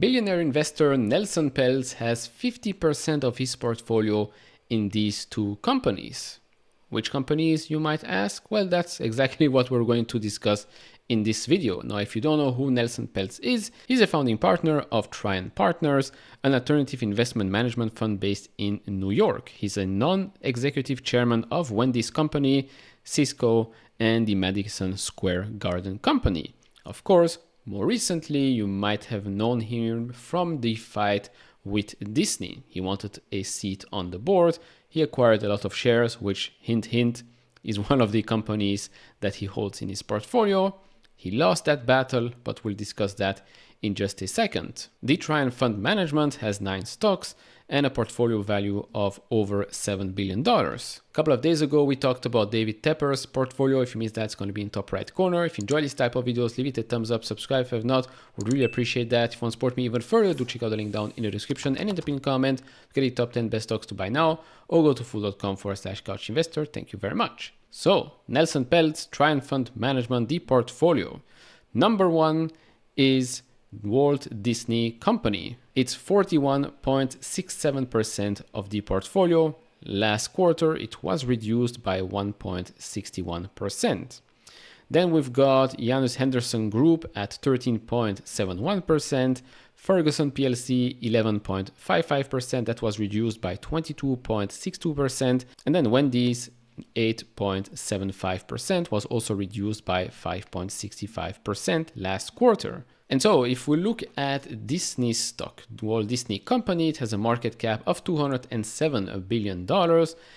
Billionaire investor Nelson Peltz has 50% of his portfolio in these two companies. Which companies, you might ask? Well, that's exactly what we're going to discuss in this video. Now, if you don't know who Nelson Peltz is, he's a founding partner of Trian Partners, an alternative investment management fund based in New York. He's a non-executive chairman of Wendy's Company, Cisco, and the Madison Square Garden Company. Of course, more recently, you might have known him from the fight with Disney. He wanted a seat on the board. He acquired a lot of shares, which, hint, hint, is one of the companies that he holds in his portfolio. He lost that battle, but we'll discuss that in just a second. The Trian Fund Management has 9 stocks and a portfolio value of over $7 billion. A couple of days ago, we talked about David Tepper's portfolio. If you missed that, it's going to be in top right corner. If you enjoy this type of videos, leave it a thumbs up, subscribe if not, would really appreciate that. If you want to support me even further, do check out the link down in the description and in the pinned comment to get the top 10 best stocks to buy now, or go to fool.com/couchinvestor. Thank you very much. So, Nelson Peltz, Trian Fund Management, the portfolio. Number 1 is Walt Disney Company. It's 41.67% of the portfolio. Last quarter, it was reduced by 1.61%. Then we've got Janus Henderson Group at 13.71%, Ferguson PLC 11.55%, that was reduced by 22.62%, and then Wendy's 8.75% was also reduced by 5.65% last quarter. And so if we look at Disney's stock, Walt Disney Company, it has a market cap of $207 billion,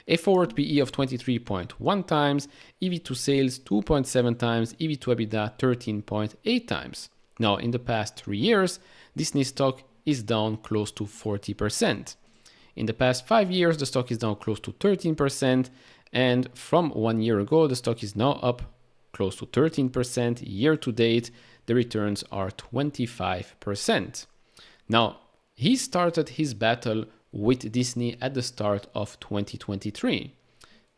a forward PE of 23.1 times, EV to sales 2.7 times, EV to EBITDA 13.8 times. Now, in the past 3 years, Disney stock is down close to 40%. In the past 5 years, the stock is down close to 13%, and from 1 year ago, the stock is now up close to 13%. Year to date, the returns are 25%. Now, he started his battle with Disney at the start of 2023.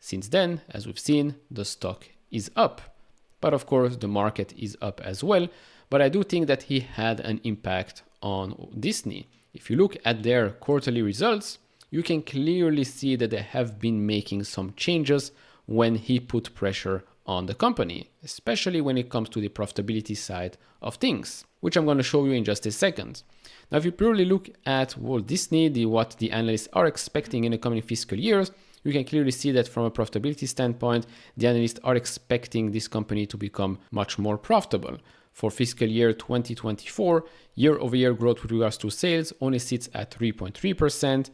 Since then, as we've seen, the stock is up. But of course, the market is up as well. But I do think that he had an impact on Disney. If you look at their quarterly results, you can clearly see that they have been making some changes when he put pressure on the company, especially when it comes to the profitability side of things, which I'm going to show you in just a second. Now, if you purely look at Walt Disney, what the analysts are expecting in the coming fiscal years, you can clearly see that from a profitability standpoint, the analysts are expecting this company to become much more profitable. For fiscal year 2024, year-over-year growth with regards to sales only sits at 3.3%,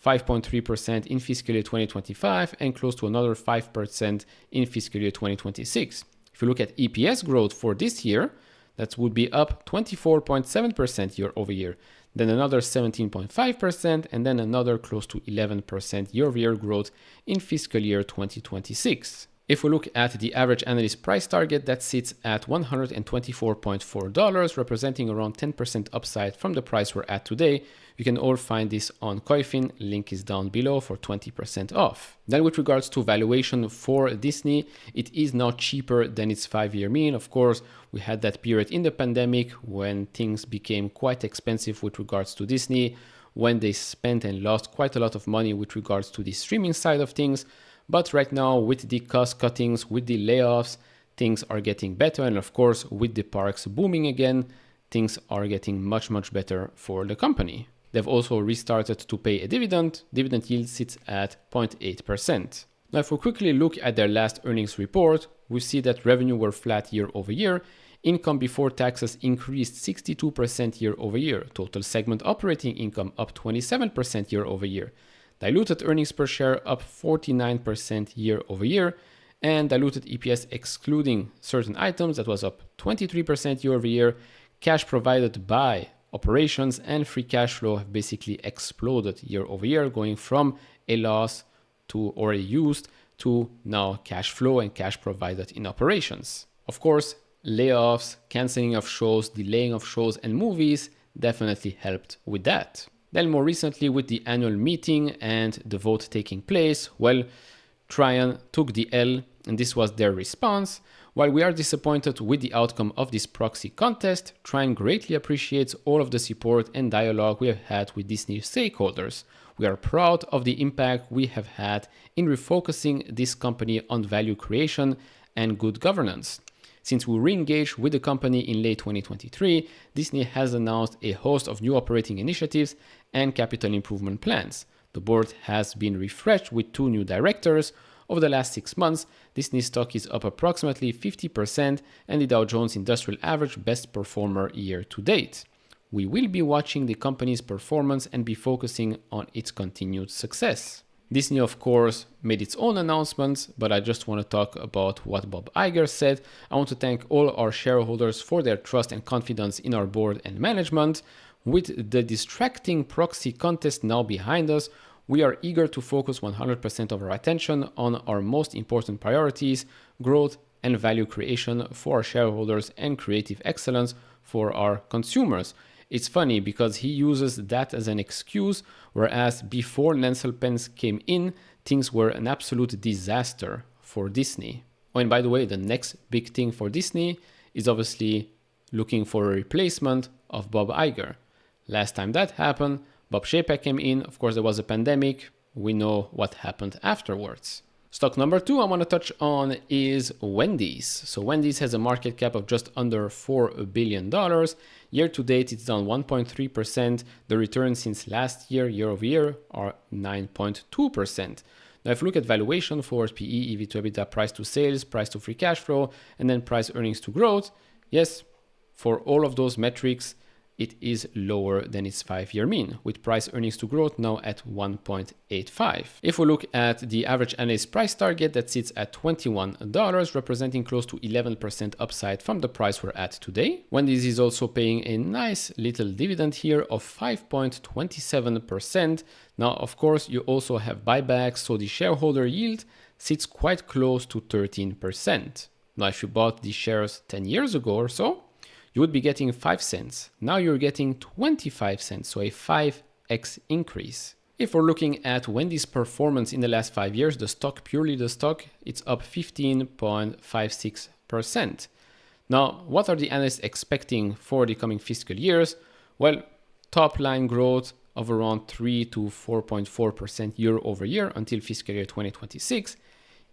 5.3% in fiscal year 2025, and close to another 5% in fiscal year 2026. If you look at EPS growth for this year, that would be up 24.7% year over year, then another 17.5%, and then another close to 11% year-over-year growth in fiscal year 2026. If we look at the average analyst price target, that sits at $124.4, representing around 10% upside from the price we're at today. You can all find this on Coifin, link is down below for 20% off. Then with regards to valuation for Disney, it is now cheaper than its 5-year mean. Of course, we had that period in the pandemic when things became quite expensive with regards to Disney, when they spent and lost quite a lot of money with regards to the streaming side of things. But right now, with the cost cuttings, with the layoffs, things are getting better. And of course, with the parks booming again, things are getting much, much better for the company. They've also restarted to pay a dividend. Dividend yield sits at 0.8%. Now, if we quickly look at their last earnings report, we see that revenue were flat year over year. Income before taxes increased 62% year over year. Total segment operating income up 27% year over year. Diluted earnings per share up 49% year over year, and diluted EPS excluding certain items, that was up 23% year over year. Cash provided by operations and free cash flow have basically exploded year over year, going from a loss to or a used to now cash flow and cash provided in operations. Of course, layoffs, canceling of shows, delaying of shows and movies definitely helped with that. Then more recently with the annual meeting and the vote taking place, well, Trian took the L and this was their response. While we are disappointed with the outcome of this proxy contest, Trian greatly appreciates all of the support and dialogue we have had with Disney stakeholders. We are proud of the impact we have had in refocusing this company on value creation and good governance. Since we re-engaged with the company in late 2023, Disney has announced a host of new operating initiatives and capital improvement plans. The board has been refreshed with 2 new directors. Over the last 6 months, Disney stock is up approximately 50% and the Dow Jones Industrial Average best performer year to date. We will be watching the company's performance and be focusing on its continued success. Disney, of course, made its own announcements, but I just want to talk about what Bob Iger said. I want to thank all our shareholders for their trust and confidence in our board and management. With the distracting proxy contest now behind us, we are eager to focus 100% of our attention on our most important priorities, growth and value creation for our shareholders and creative excellence for our consumers. It's funny because he uses that as an excuse, whereas before Lancel Pence came in, things were an absolute disaster for Disney. Oh, and by the way, the next big thing for Disney is obviously looking for a replacement of Bob Iger. Last time that happened, Bob Chapek came in. Of course, there was a pandemic. We know what happened afterwards. Stock number 2 I want to touch on is Wendy's. So Wendy's has a market cap of just under $4 billion. Year to date, it's down 1.3%. The returns since last year, year over year, are 9.2%. Now, if you look at valuation for PE, EV to EBITDA, price to sales, price to free cash flow, and then price earnings to growth, yes, for all of those metrics, it is lower than its 5-year mean, with price earnings to growth now at 1.85. If we look at the average analyst price target, that sits at $21, representing close to 11% upside from the price we're at today. Wendy's is also paying a nice little dividend here of 5.27%. Now, of course, you also have buybacks, so the shareholder yield sits quite close to 13%. Now, if you bought these shares 10 years ago or so, you would be getting 5 cents. Now you're getting 25 cents, so a 5x increase. If we're looking at Wendy's performance in the last 5 years, the stock, purely the stock, it's up 15.56%. Now, what are the analysts expecting for the coming fiscal years? Well, top line growth of around 3 to 4.4% year over year until fiscal year 2026.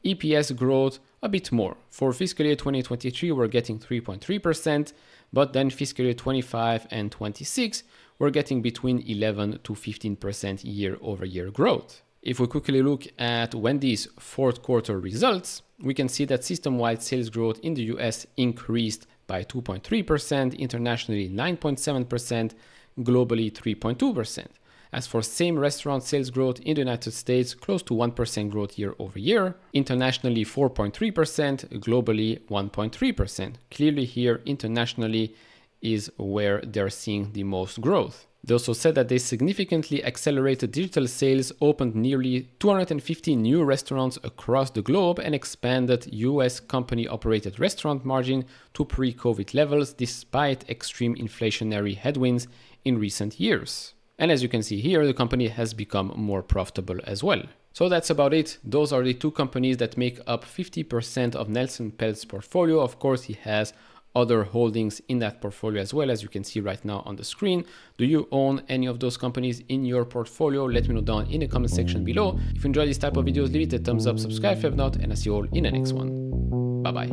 EPS growth a bit more. For fiscal year 2023, we're getting 3.3%, but then fiscal year 25 and 26, we're getting between 11 to 15% year over year growth. If we quickly look at Wendy's fourth quarter results, we can see that system-wide sales growth in the US increased by 2.3%, internationally 9.7%, globally 3.2%. As for same restaurant sales growth in the United States, close to 1% growth year over year, internationally 4.3%, globally 1.3%. Clearly here, internationally is where they're seeing the most growth. They also said that they significantly accelerated digital sales, opened nearly 250 new restaurants across the globe, and expanded US company-operated restaurant margin to pre-COVID levels despite extreme inflationary headwinds in recent years. And as you can see here, the company has become more profitable as well. So that's about it. Those are the 2 companies that make up 50% of Nelson Peltz portfolio. Of course, he has other holdings in that portfolio as well, as you can see right now on the screen. Do you own any of those companies in your portfolio? Let me know down in the comment section below. If you enjoy this type of videos, leave it a thumbs up, subscribe if you have not, and I'll see you all in the next one. Bye bye.